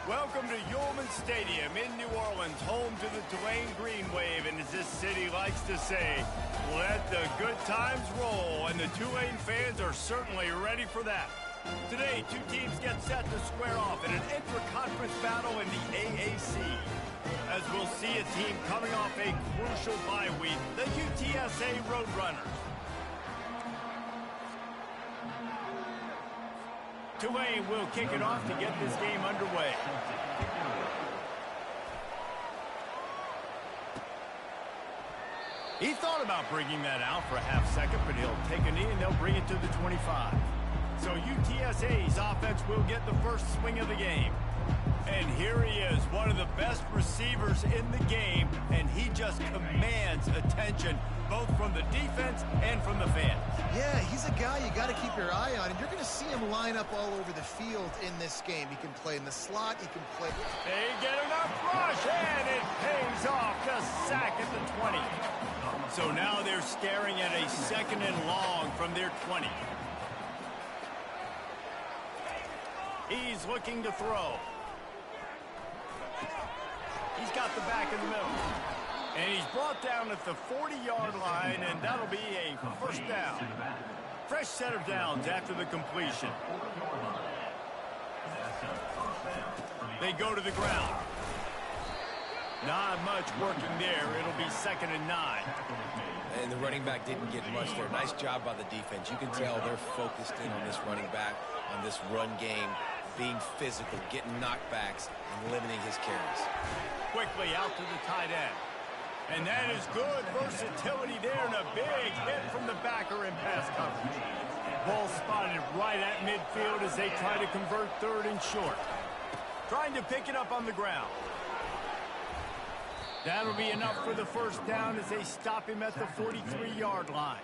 Welcome to Yulman Stadium in New Orleans, home to the Tulane Green Wave, and as this city likes to say, let the good times roll, and the Tulane fans are certainly ready for that. Today, two teams get set to square off in an intra-conference battle in the AAC. As we'll see a team coming off a crucial bye week, the UTSA Roadrunners. Tulane will kick it off to get this game underway. He thought about bringing that out for a half second, but he'll take a knee and they'll bring it to the 25. So UTSA's offense will get the first swing of the game. And here he is, one of the best receivers in the game, and he just commands attention, both from the defense and from the fans. Yeah, he's a guy you got to keep your eye on, and you're going to see him line up all over the field in this game. He can play in the slot, he can play... They get enough rush, and it pays off the sack at the 20. So now they're staring at a second and long from their 20. He's looking to throw. He's got the back in the middle. And he's brought down at the 40-yard line, and that'll be a first down. Fresh set of downs after the completion. They go to the ground. Not much working there. It'll be 2nd and 9. And the running back didn't get much there. Nice job by the defense. You can tell they're focused in on this running back, on this run game, being physical, getting knockbacks, and limiting his carries. Quickly out to the tight end. And that is good versatility there, and a big hit from the backer in pass coverage. Ball spotted right at midfield as they try to convert 3rd and short. Trying to pick it up on the ground. That'll be enough for the first down as they stop him at the 43-yard line.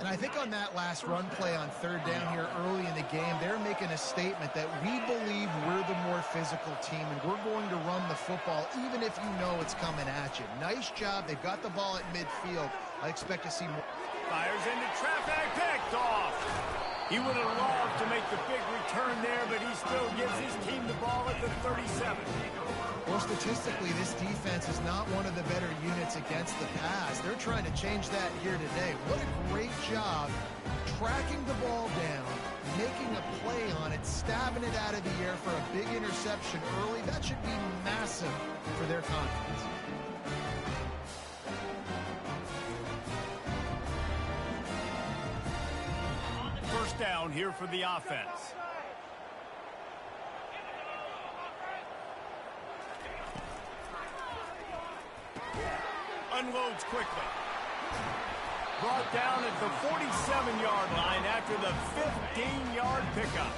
And I think on that last run play on 3rd down here early in the game, they're making a statement that we believe we're the more physical team, and we're going to run the football even if you know it's coming at you. Nice job. They've got the ball at midfield. I expect to see more. Fires into traffic, picked off. He would have loved to make the big return there, but he still gives his team the ball at the 37. Well, statistically, this defense is not one of the better units against the pass. They're trying to change that here today. What a great job tracking the ball down, making a play on it, stabbing it out of the air for a big interception early. That should be massive for their confidence. First down here for the offense. Unloads quickly. Brought down at the 47-yard line after the 15-yard pickup.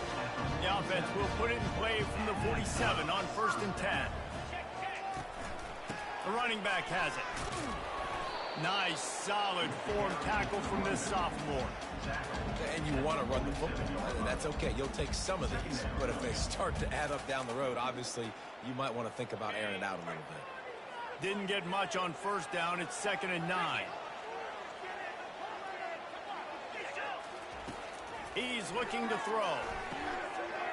The offense will put it in play from the 47 on 1st and 10. The running back has it. Nice, solid form tackle from this sophomore. And you want to run the football, and that's okay. You'll take some of these, but if they start to add up down the road, obviously, you might want to think about airing it out a little bit. Didn't get much on 1st down. It's 2nd and 9. He's looking to throw.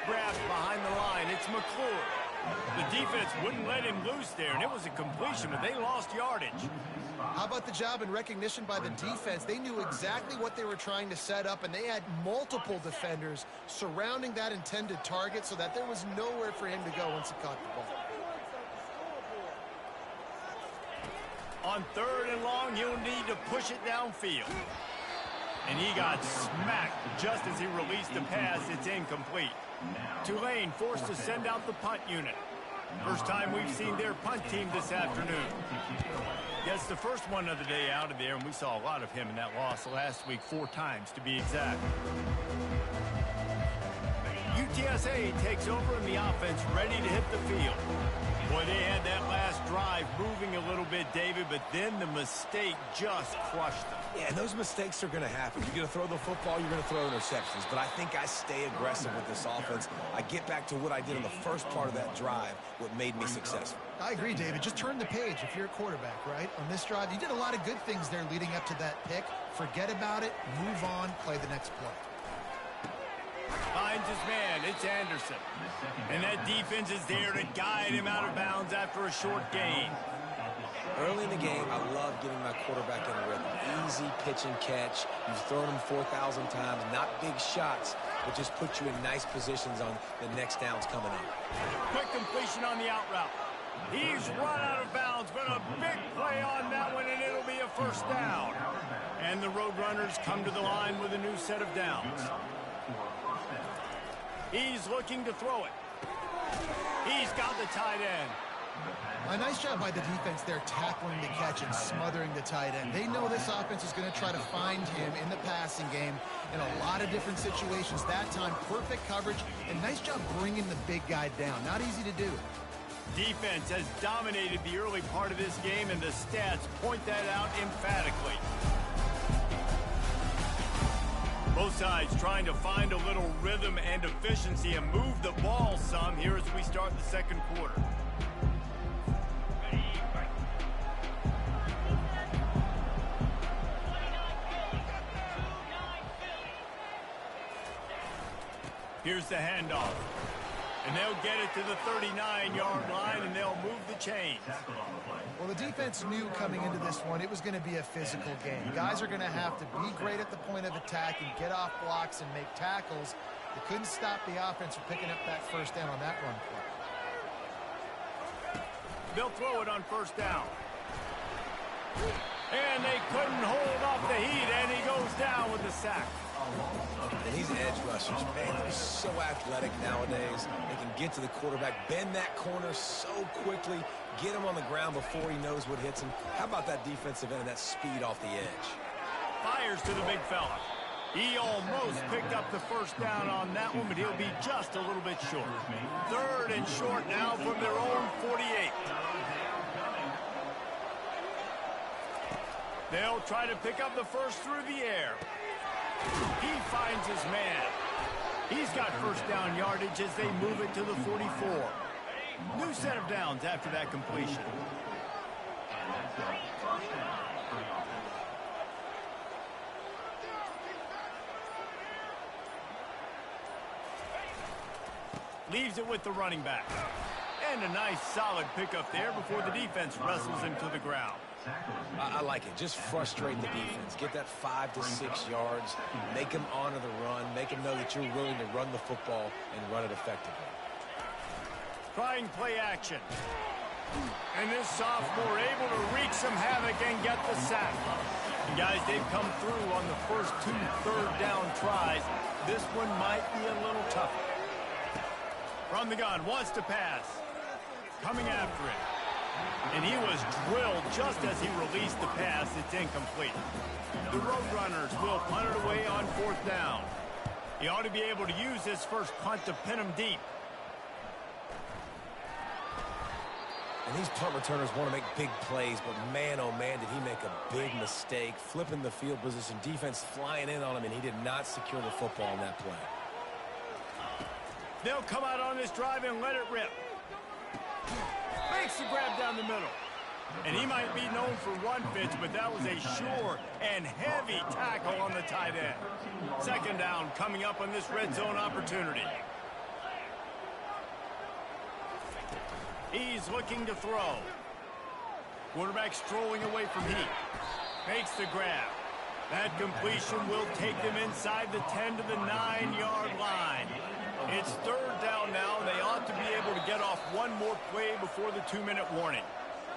Grabbed behind the line. It's McClure. The defense wouldn't let him loose there, and it was a completion, but they lost yardage. How about the job and recognition by the defense? They knew exactly what they were trying to set up, and they had multiple defenders surrounding that intended target so that there was nowhere for him to go once he caught the ball. On 3rd and long, he'll need to push it downfield. And he got smacked just as he released the pass. It's incomplete. Tulane forced to send out the punt unit. First time we've seen their punt team this afternoon. Gets the first one of the day out of there, and we saw a lot of him in that loss last week, 4 times to be exact. UTSA takes over in the offense, ready to hit the field. Boy, they had that last drive moving a little bit, David, but then the mistake just crushed them. Yeah, and those mistakes are going to happen. You're going to throw the football, you're going to throw interceptions. But I think I stay aggressive with this offense. I get back to what I did in the first part of that drive, what made me successful. I agree, David. Just turn the page if you're a quarterback, right? On this drive, you did a lot of good things there leading up to that pick. Forget about it, move on, play the next play. finds his man. It's Anderson. And that defense is there to guide him out of bounds after a short gain. Early in the game, I love getting my quarterback in rhythm. Easy pitch and catch. You've thrown him 4,000 times. Not big shots, but just put you in nice positions on the next downs coming up. Quick completion on the out route. He's run out of bounds, but a big play on that one, and it'll be a first down. And the Roadrunners come to the line with a new set of downs. He's looking to throw it. He's got the tight end. A nice job by the defense there tackling the catch and smothering the tight end. They know this offense is going to try to find him in the passing game in a lot of different situations. That time, perfect coverage, and nice job bringing the big guy down. Not easy to do. Defense has dominated the early part of this game, and the stats point that out emphatically. Both sides trying to find a little rhythm and efficiency and move the ball some here as we start the second quarter. Here's the handoff. And they'll get it to the 39-yard line, and they'll move the chains. Well, the defense knew coming into this one it was going to be a physical game. Guys are going to have to be great at the point of attack and get off blocks and make tackles. They couldn't stop the offense from picking up that first down on that run play. They'll throw it on first down. And they couldn't hold off the heat, and he goes down with the sack. And these edge rushers, man, they're so athletic nowadays. They can get to the quarterback, bend that corner so quickly, get him on the ground before he knows what hits him. How about that defensive end and that speed off the edge? Fires to the big fella. He almost picked up the first down on that one, but he'll be just a little bit short. Third and short now from their own 48. They'll try to pick up the first through the air. He finds his man. He's got first down yardage as they move it to the 44. New set of downs after that completion. Leaves it with the running back. And a nice solid pickup there before the defense wrestles him to the ground. I like it. Just frustrate the defense. Get that 5 to 6 yards. Make them honor the run. Make them know that you're willing to run the football and run it effectively. Trying play action. And this sophomore able to wreak some havoc and get the sack. And guys, they've come through on the first 2 third-down tries. This one might be a little tougher. From the gun, wants to pass. Coming after it. And he was drilled just as he released the pass. It's incomplete. The Roadrunners will punt it away on fourth down. He ought to be able to use this first punt to pin him deep. And these punt returners want to make big plays, but man, oh man, did he make a big mistake. Flipping the field position, defense flying in on him, and he did not secure the football in that play. They'll come out on this drive and let it rip. Makes the grab down the middle. And he might be known for run fits, but that was a sure and heavy tackle on the tight end. Second down coming up on this red zone opportunity. He's looking to throw. Quarterback strolling away from heat. Makes the grab. That completion will take them inside the 10 to the 9-yard line. It's third down now, and they ought to be able to get off one more play before the 2-minute warning.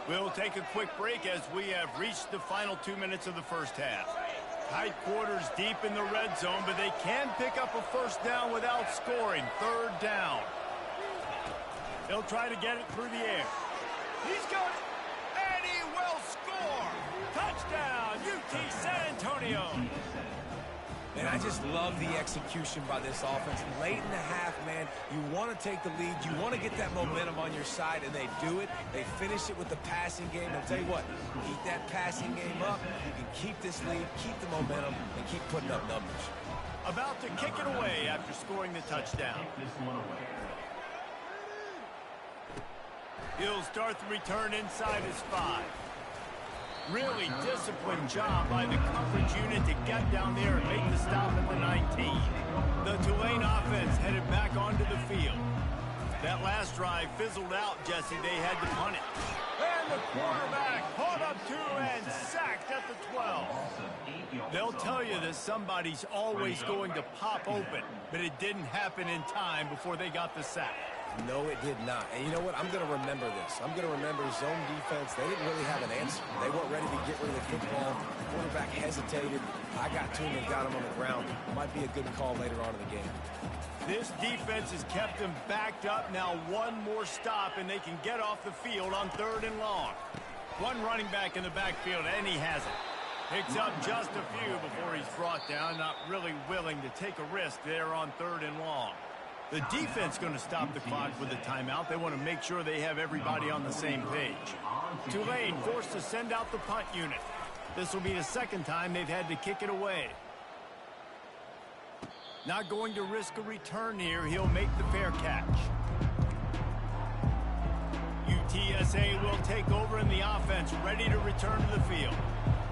We'll take a quick break as we have reached the final 2 minutes of the first half. Tight quarters deep in the red zone, but they can pick up a first down without scoring. Third down. They'll try to get it through the air. He's got it, and he will score. Touchdown, UT San Antonio. And I just love the execution by this offense. Late in the half, man, you want to take the lead. You want to get that momentum on your side, and they do it. They finish it with the passing game. I'll tell you what, keep that passing game up. You can keep this lead, keep the momentum, and keep putting up numbers. About to kick it away after scoring the touchdown. He'll start the return inside his 5. Really disciplined job by the coverage unit to get down there and make the stop at the 19. The Tulane offense headed back onto the field. That last drive fizzled out, Jesse. They had to punt it. And the quarterback caught up to and sacked at the 12. They'll tell you that somebody's always going to pop open, but it didn't happen in time before they got the sack. No, it did not. And you know what? I'm going to remember this. I'm going to remember zone defense. They didn't really have an answer. They weren't ready to get rid of the football. The quarterback hesitated. I got to him and got him on the ground. Might be a good call later on in the game. This defense has kept them backed up. Now one more stop, and they can get off the field on 3rd and long. One running back in the backfield, and he has it. Picks up just a few before he's brought down. Not really willing to take a risk there on 3rd and long. The defense going to stop the clock with a timeout. They want to make sure they have everybody on the same page. Tulane forced to send out the punt unit. This will be the second time they've had to kick it away. Not going to risk a return here. He'll make the fair catch. UTSA will take over in the offense, ready to return to the field.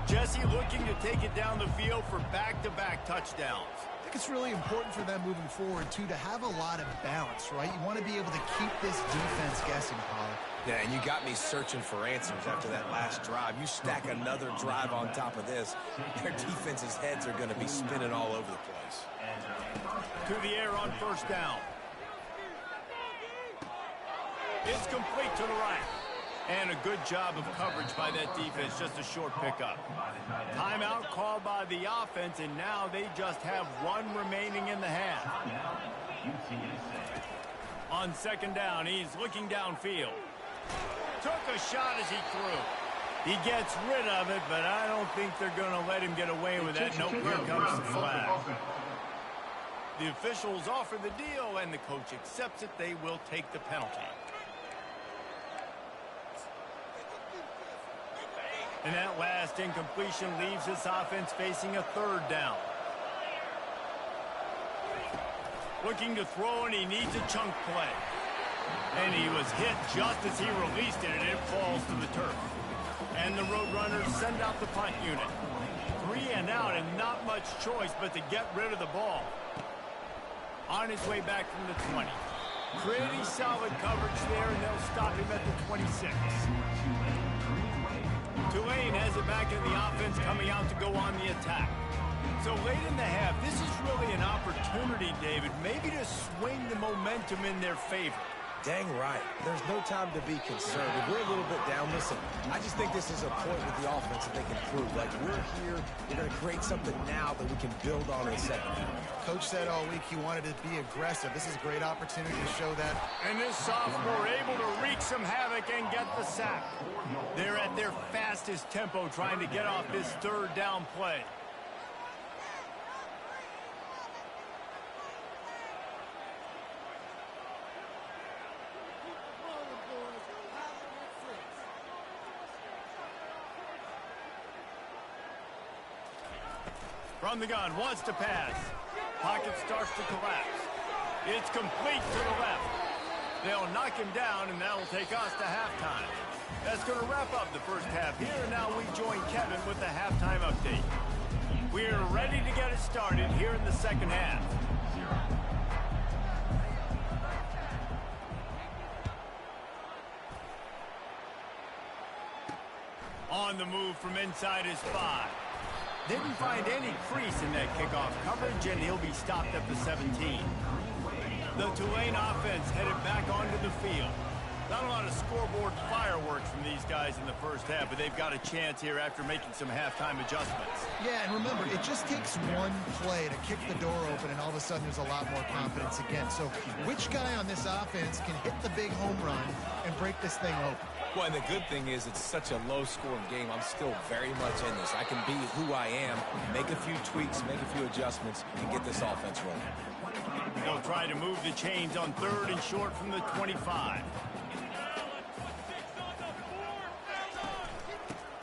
Jesse looking to take it down the field for back-to-back touchdowns. I think it's really important for them moving forward, too, to have a lot of balance, right? You want to be able to keep this defense guessing, Pollard. Yeah, and you got me searching for answers after that last drive. You stack another drive on top of this, their defense's heads are going to be spinning all over the place. To the air on 1st down. It's complete to the right. And a good job of coverage by that defense. Just a short pickup. Timeout called by the offense, and now they just have one remaining in the half. On 2nd down, he's looking downfield. Took a shot as he threw. He gets rid of it, but I don't think they're going to let him get away with that. Nope, here comes the flag. The officials offer the deal, and the coach accepts it. They will take the penalty. And that last incompletion leaves this offense facing a 3rd down. Looking to throw, and he needs a chunk play. And he was hit just as he released it, and it falls to the turf. And the Roadrunners send out the punt unit. 3 and out, and not much choice but to get rid of the ball. On his way back from the 20. Pretty solid coverage there, and they'll stop him at the 26. Tulane has it back in the offense, coming out to go on the attack. So late in the half, this is really an opportunity, David, maybe to swing the momentum in their favor. Dang right. There's no time to be concerned. If we're a little bit down, listen, I just think this is a point with the offense that they can prove. Like, we're here, we're going to create something now that we can build on in the second half. Coach said all week he wanted to be aggressive. This is a great opportunity to show that. And this sophomore able to wreak some havoc and get the sack. They're at their fastest tempo trying to get off this 3rd down play. From the gun, wants to pass. Pocket starts to collapse. It's complete to the left. They'll knock him down, and that'll take us to halftime. That's going to wrap up the first half here, and now we join Kevin with the halftime update. We're ready to get it started here in the second half. On the move from inside his 5. Didn't find any crease in that kickoff coverage, and he'll be stopped at the 17. The Tulane offense headed back onto the field. Not a lot of scoreboard fireworks from these guys in the first half, but they've got a chance here after making some halftime adjustments. Yeah, and remember, it just takes one play to kick the door open, and all of a sudden there's a lot more confidence again. So which guy on this offense can hit the big home run and break this thing open? Well, and the good thing is it's such a low-scoring game. I'm still very much in this. I can be who I am, make a few tweaks, make a few adjustments, and get this offense rolling. They'll try to move the chains on 3rd and short from the 25.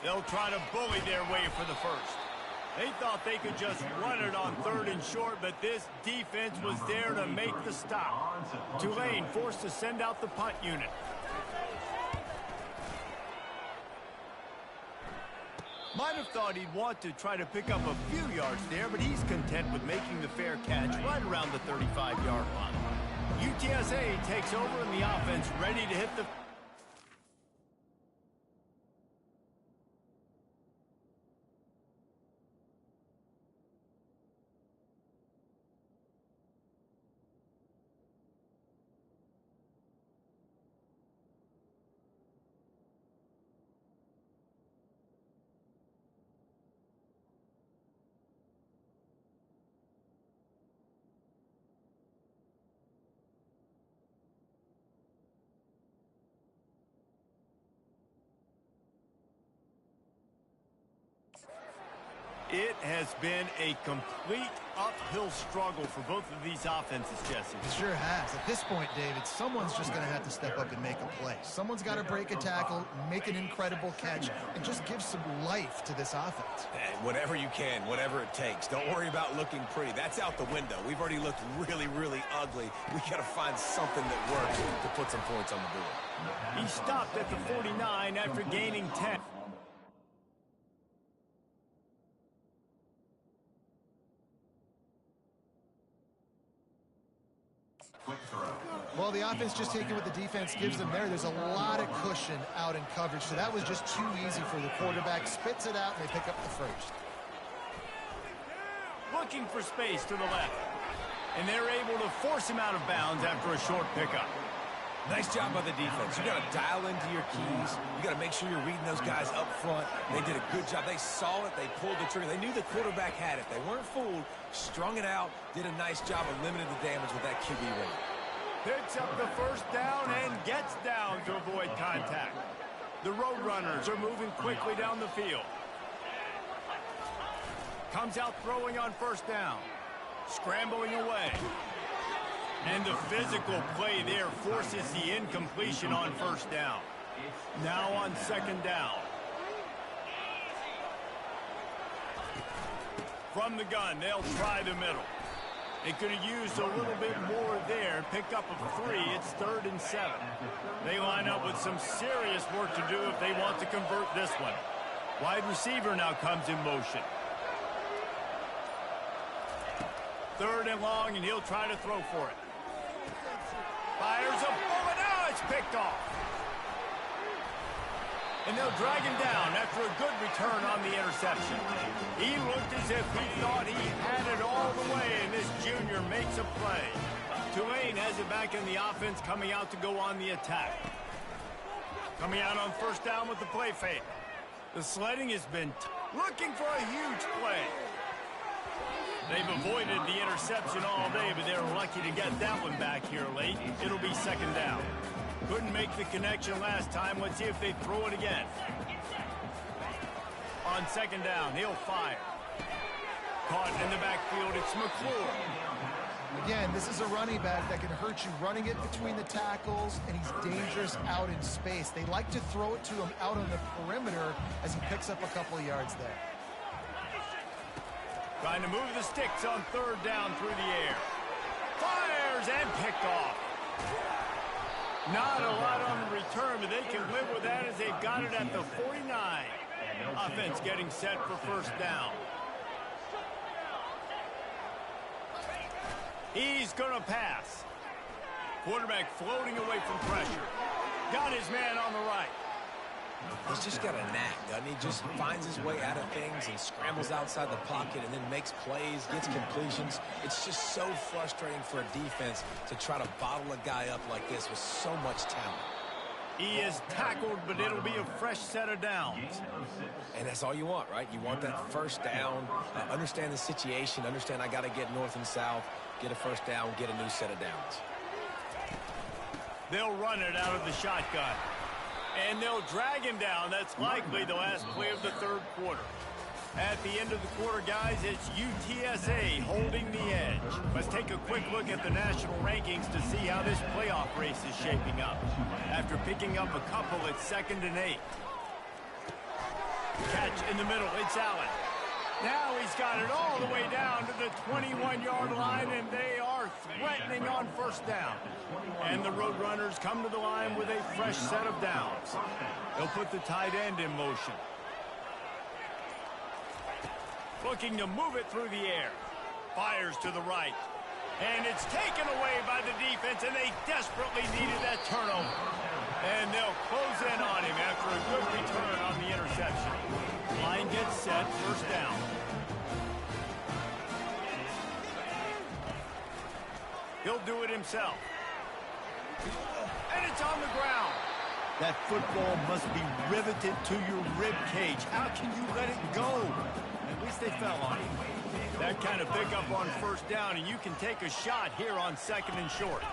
They'll try to bully their way for the first. They thought they could just run it on 3rd and short, but this defense was there to make the stop. Tulane forced to send out the punt unit. Might have thought he'd want to try to pick up a few yards there, but he's content with making the fair catch right around the 35-yard line. UTSA takes over and the offense ready to hit the... It has been a complete uphill struggle for both of these offenses, Jesse. It sure has. At this point, David, someone's just going to have to step up and make a play. Someone's got to break a tackle, make an incredible catch, and just give some life to this offense. And whatever you can, whatever it takes. Don't worry about looking pretty. That's out the window. We've already looked really, really ugly. We got to find something that works to put some points on the board. He stopped at the 49 after gaining 10. Well, the offense just taking what the defense gives them there. There's a lot of cushion out in coverage, so that was just too easy for the quarterback. Spits it out, and they pick up the first. Looking for space to the left. And they're able to force him out of bounds after a short pickup. Nice job by the defense. You got to dial into your keys. You got to make sure you're reading those guys up front. They did a good job. They saw it. They pulled the trigger. They knew the quarterback had it. They weren't fooled. Strung it out. Did a nice job of limiting the damage with that QB rate. Picks up the first down and gets down to avoid contact. The Roadrunners are moving quickly down the field. Comes out throwing on first down. Scrambling away. And the physical play there forces the incompletion on first down. Now on second down. From the gun, they'll try the middle. They could have used a little bit more there, picked up a 3. It's 3rd and 7. They line up with some serious work to do if they want to convert this one. Wide receiver now comes in motion. 3rd and long, and he'll try to throw for it. Fires a bullet. Now it's picked off. And they'll drag him down after a good return on the interception. He looked as if he thought he had it all the way, and this junior makes a play. Tulane has it back in the offense, coming out to go on the attack. Coming out on first down with the play fake. The sledding has been looking for a huge play. They've avoided the interception all day, but they're lucky to get that one back here late. It'll be second down. Couldn't make the connection last time. Let's see if they throw it again. On second down, he'll fire. Caught in the backfield, it's McClure. Again, this is a running back that can hurt you running it between the tackles, and he's dangerous out in space. They like to throw it to him out on the perimeter as he picks up a couple of yards there. Trying to move the sticks on third down through the air. Fires and picked off. Not a lot on the return, but they can live with that as they've got it at the 49. Offense getting set for first down. He's going to pass. Quarterback floating away from pressure. Got his man on the right. He's just got a knack, doesn't he? Just finds his way out of things and scrambles outside the pocket and then makes plays, gets completions. It's just so frustrating for a defense to try to bottle a guy up like this with so much talent. He is tackled, but it'll be a fresh set of downs. And that's all you want, right? You want that first down, understand the situation, understand I got to get north and south, get a first down, get a new set of downs. They'll run it out of the shotgun. And they'll drag him down. That's likely the last play of the third quarter. At the end of the quarter, guys, it's UTSA holding the edge. Let's take a quick look at the national rankings to see how this playoff race is shaping up. After picking up a couple at 2nd and 8. Catch in the middle. It's Allen. Now he's got it all the way down to the 21-yard line, and they are threatening on first down. And the Roadrunners come to the line with a fresh set of downs. They'll put the tight end in motion. Looking to move it through the air. Fires to the right. And it's taken away by the defense, and they desperately needed that turnover. And they'll close in on him after a good return on the interception. Line gets set, first down. He'll do it himself. And it's on the ground. That football must be riveted to your rib cage. How can you let it go? At least they fell on him. That kind of pickup on first down, and you can take a shot here on second and short.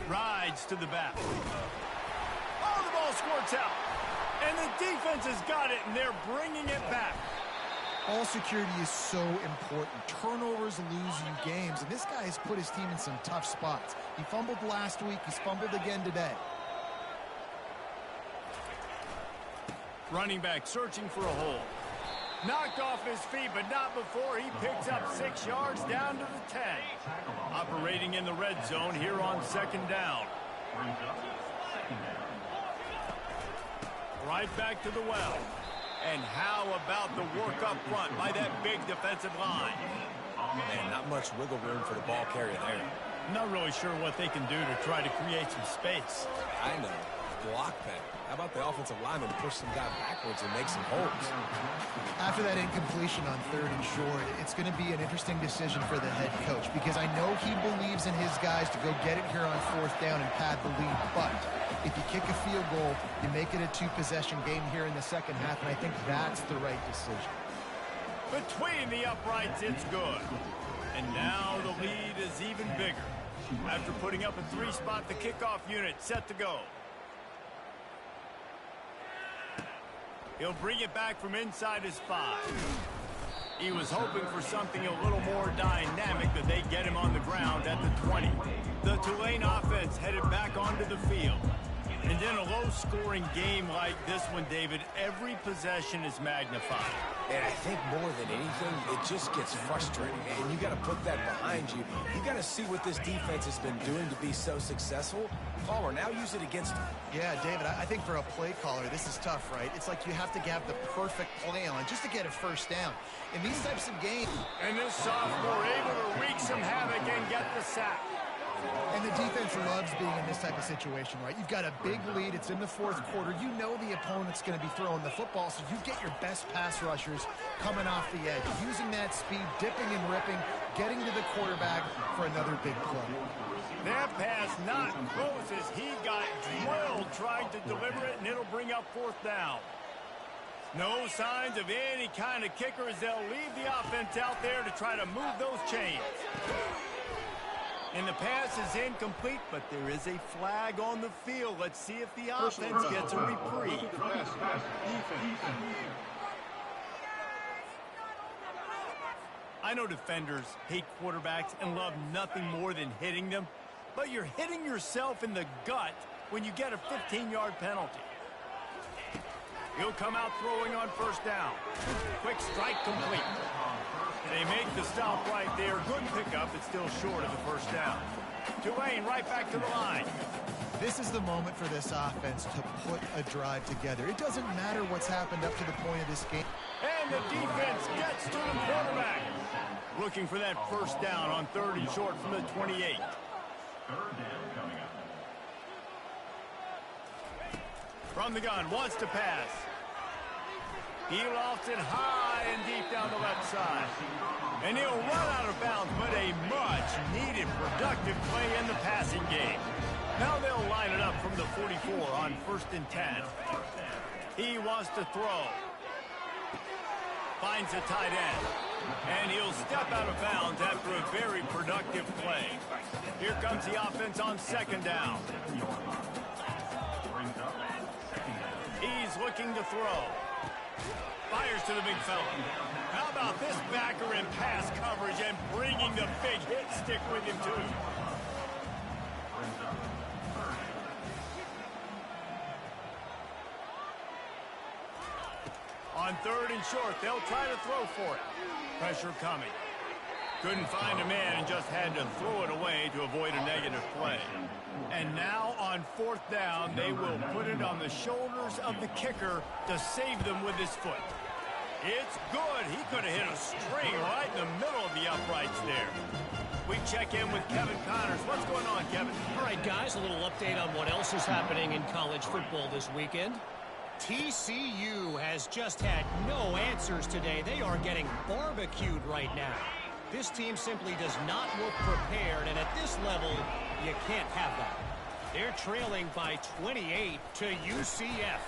Rides to the back. Oh, the ball squirts out. And the defense has got it, and they're bringing it back. Ball security is so important. Turnovers lose you games, and this guy has put his team in some tough spots. He fumbled last week. He's fumbled again today. Running back searching for a hole. Knocked off his feet, but not before he picks up 6 yards down to the 10. Operating in the red zone here on second down. Right back to the well. And how about the work up front by that big defensive line? Man, not much wiggle room for the ball carrier there. Not really sure what they can do to try to create some space. I know. Block better. How about the offensive lineman push some guy backwards and make some holes? After that incompletion on third and short, it's going to be an interesting decision for the head coach because I know he believes in his guys to go get it here on fourth down and pad the lead. But if you kick a field goal, you make it a two-possession game here in the second half, and I think that's the right decision. Between the uprights, it's good. And now the lead is even bigger. After putting up a three-spot, the kickoff unit set to go. He'll bring it back from inside his 5. He was hoping for something a little more dynamic, but they get him on the ground at the 20. The Tulane offense headed back onto the field. And in a low-scoring game like this one, David, every possession is magnified. And I think more than anything, it just gets frustrating, man. You got to put that behind you. You got to see what this defense has been doing to be so successful. Palmer, now use it against them. Yeah, David, I think for a play caller, this is tough, right? It's like you have to have the perfect play on just to get a first down. In these types of games... And this sophomore able to wreak some havoc and get the sack. And the defense loves being in this type of situation, right? You've got a big lead. It's in the fourth quarter. You know the opponent's going to be throwing the football, so you get your best pass rushers coming off the edge, using that speed, dipping and ripping, getting to the quarterback for another big play. That pass not close as he got drilled trying to deliver it, and it'll bring up fourth down. No signs of any kind of kicker as they'll leave the offense out there to try to move those chains. And the pass is incomplete, but there is a flag on the field. Let's see if the offense gets a reprieve. I know defenders hate quarterbacks and love nothing more than hitting them, but you're hitting yourself in the gut when you get a 15-yard penalty. He'll come out throwing on first down. Quick strike complete. They make the stop right there. Good pickup, but still short of the first down. Tulane right back to the line. This is the moment for this offense to put a drive together. It doesn't matter what's happened up to the point of this game. And the defense gets to the quarterback. Looking for that first down on third and short from the 28. From the gun, wants to pass. He lofts it high and deep down the left side. And he'll run out of bounds, but a much-needed productive play in the passing game. Now they'll line it up from the 44 on first and 10. He wants to throw. Finds a tight end. And he'll step out of bounds after a very productive play. Here comes the offense on second down. He's looking to throw. Fires to the big fella. How about this backer in pass coverage and bringing the big hit stick with him, too. On third and short, they'll try to throw for it. Pressure coming. Couldn't find a man and just had to throw it away to avoid a negative play. And now on fourth down, they will put it on the shoulders of the kicker to save them with his foot. It's good. He could have hit a string right in the middle of the uprights there. We check in with Kevin Connors. What's going on, Kevin? All right, guys, a little update on what else is happening in college football this weekend. TCU has just had no answers today. They are getting barbecued right now. This team simply does not look prepared, and at this level, you can't have that. They're trailing by 28 to UCF.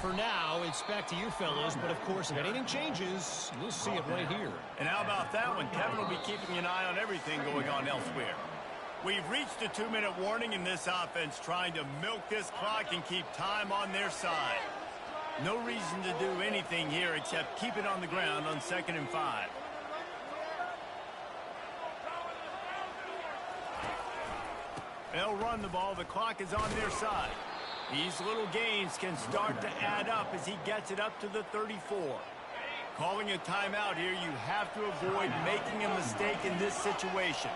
For now, it's back to you fellas, but of course, if anything changes, you'll see it right here. And how about that one? Kevin will be keeping an eye on everything going on elsewhere. We've reached a 2-minute warning in this offense, trying to milk this clock and keep time on their side. No reason to do anything here except keep it on the ground on 2nd and 5. They'll run the ball. The clock is on their side. These little gains can start to add up as he gets it up to the 34. Calling a timeout here, you have to avoid making a mistake in this situation.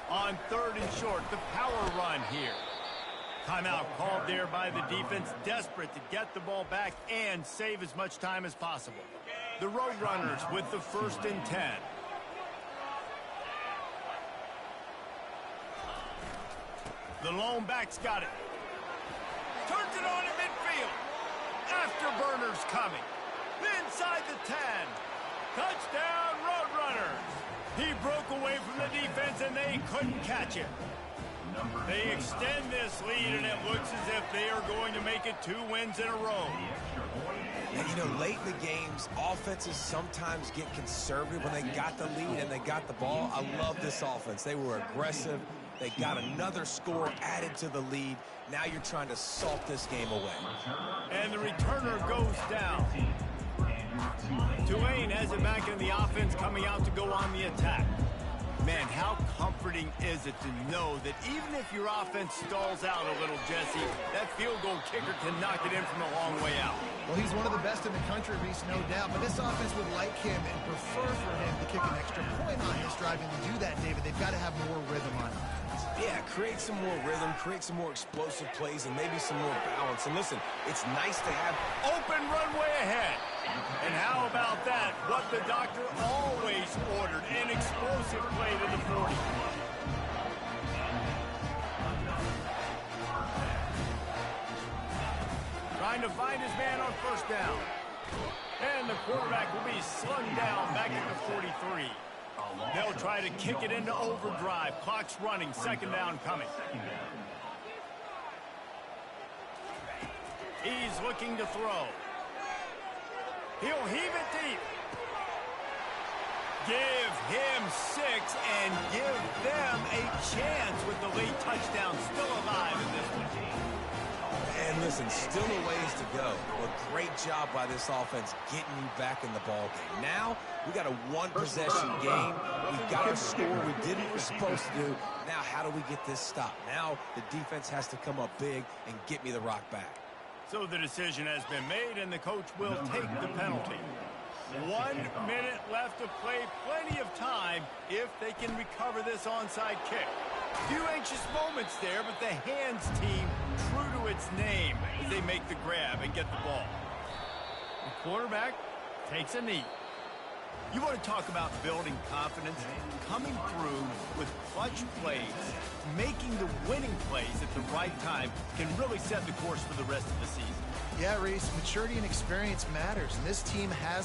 On 3rd and short, the power run here. Timeout called there by the defense, desperate to get the ball back and save as much time as possible. The Roadrunners with the 1st and 10. The lone back's got it. Turns it on in midfield. Afterburners coming. Inside the 10. Touchdown, Roadrunners. He broke away from the defense, and they couldn't catch him. They extend this lead, and it looks as if they are going to make it 2 wins in a row. And, you know, late in the games, offenses sometimes get conservative when they got the lead and they got the ball. I love this offense. They were aggressive. They got another score added to the lead. Now you're trying to salt this game away. And the returner goes down. Tulane has it back in the offense, coming out to go on the attack. Man, how comforting is it to know that even if your offense stalls out a little, Jesse, that field goal kicker can knock it in from a long way out. Well, he's one of the best in the country, Reese, no doubt. But this offense would like him and prefer for him to kick an extra point on this drive. And to do that, David, they've got to have more rhythm on offense. Yeah, create some more rhythm, create some more explosive plays, and maybe some more balance. And listen, it's nice to have open runway ahead. And how about that? What the doctor always ordered, an explosive play to the 40. Trying to find his man on 1st down. And the quarterback will be slung down back at the 43. They'll try to kick it into overdrive. Clock's running, 2nd down coming. He's looking to throw. He'll heave it deep. Give him 6 and give them a chance with the late touchdown still alive in this one. And listen, still a ways to go. But great job by this offense getting you back in the ball game. Now, we got a 1-possession game. We got our score. We did what we're supposed to do. Now, how do we get this stopped? Now, the defense has to come up big and get me the rock back. So the decision has been made, and the coach will take the penalty. 1 minute left to play, plenty of time if they can recover this onside kick. Few anxious moments there, but the hands team true to its name as they make the grab and get the ball. The quarterback takes a knee. You want to talk about building confidence? Coming through with clutch plays, making the winning plays at the right time can really set the course for the rest of the season. Yeah, Reese, maturity and experience matters, and this team has